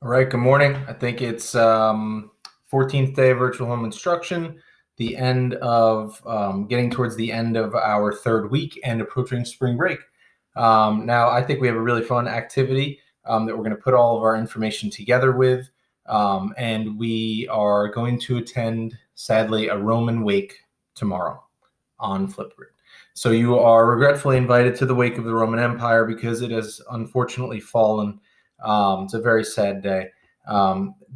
All right, good morning. I think it's 14th day of virtual home instruction, the end of getting towards the end of our third week and approaching spring break. Now, I think we have a really fun activity that we're going to put all of our information together with, and we are going to attend, sadly, a Roman wake tomorrow on Flipgrid. So you are regretfully invited to the wake of the Roman Empire because it has unfortunately fallen. It's a very sad day.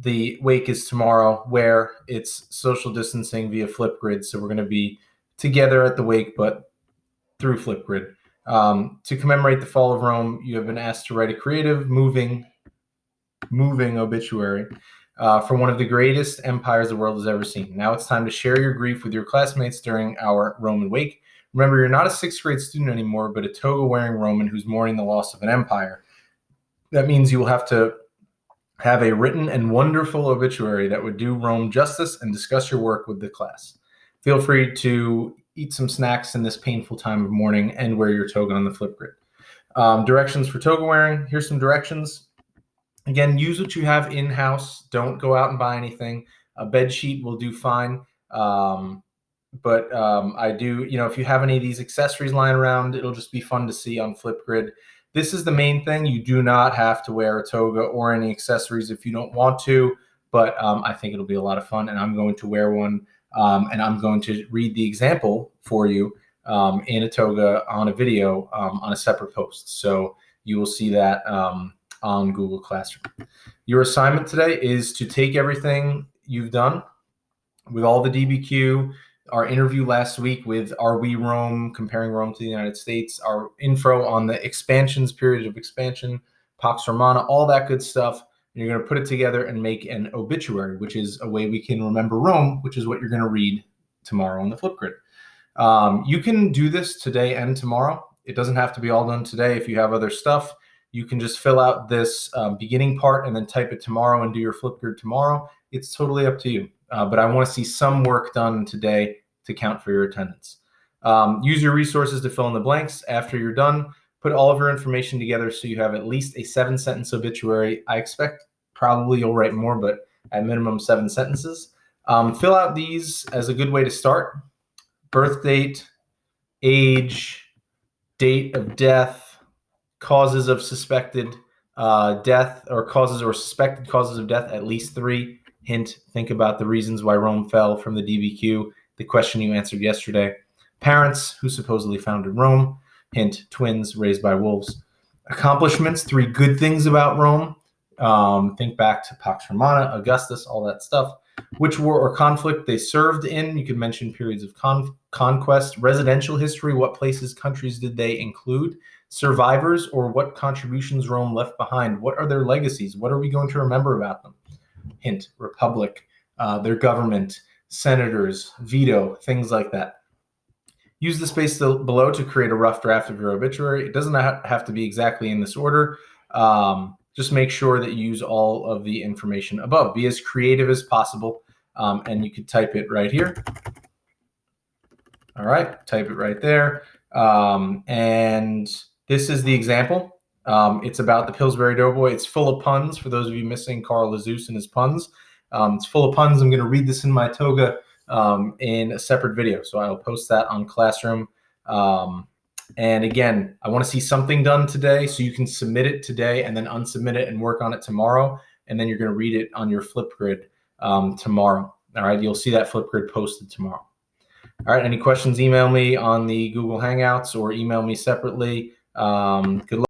The wake is tomorrow, where it's social distancing via Flipgrid. So we're going to be together at the wake, but through Flipgrid. To commemorate the fall of Rome, you have been asked to write a creative, moving obituary for one of the greatest empires the world has ever seen. Now it's time to share your grief with your classmates during our Roman wake. Remember, you're not a sixth grade student anymore, but a toga-wearing Roman who's mourning the loss of an empire. That means you will have to have a written and wonderful obituary that would do Rome justice and discuss your work with the class. Feel free to eat some snacks in this painful time of mourning and wear your toga on the Flipgrid. Directions for toga wearing. Here's some directions. Again, use what you have in-house. Don't go out and buy anything. A bed sheet will do fine. I do, if you have any of these accessories lying around, it'll just be fun to see on Flipgrid. This is the main thing. You do not have to wear a toga or any accessories if you don't want to, but I think it'll be a lot of fun, and I'm going to wear one, and I'm going to read the example for you in a toga on a video on a separate post. So you will see that on Google Classroom. Your assignment today is to take everything you've done with all the DBQ, our interview last week with Are We Rome, comparing Rome to the United States, our info on the expansions, period of expansion, Pax Romana, all that good stuff. And you're going to put it together and make an obituary, which is a way we can remember Rome, which is what you're going to read tomorrow on the Flipgrid. You can do this today and tomorrow. It doesn't have to be all done today. If you have other stuff, you can just fill out this beginning part and then type it tomorrow and do your Flipgrid tomorrow. It's totally up to you. But I want to see some work done today to count for your attendance. Use your resources to fill in the blanks. After you're done, put all of your information together so you have at least a 7-sentence obituary. I expect probably you'll write more, but at minimum 7 sentences. Fill out these as a good way to start. Birth date, age, date of death, causes of suspected death, or causes or suspected causes of death, at least 3. Hint, think about the reasons why Rome fell from the DBQ, the question you answered yesterday. Parents who supposedly founded Rome. Hint, twins raised by wolves. Accomplishments, 3 good things about Rome. Think back to Pax Romana, Augustus, all that stuff. Which war or conflict they served in. You could mention periods of conquest. Residential history, what places, countries did they include? Survivors, or what contributions Rome left behind. What are their legacies? What are we going to remember about them? Hint, republic, their government, senators, veto, things like that. Use the space below to create a rough draft of your obituary. It doesn't have to be exactly in this order. Just make sure that you use all of the information above. Be as creative as possible, and you could type it right here. All right, type it right there. And this is the example. It's about the Pillsbury Doughboy. It's full of puns. For those of you missing Carl Lazus and his puns, it's full of puns. I'm going to read this in my toga in a separate video, so I'll post that on Classroom. And again, I want to see something done today, so you can submit it today and then unsubmit it and work on it tomorrow, and then you're going to read it on your Flipgrid tomorrow. All right, you'll see that Flipgrid posted tomorrow. All right, any questions, email me on the Google Hangouts or email me separately. Good luck.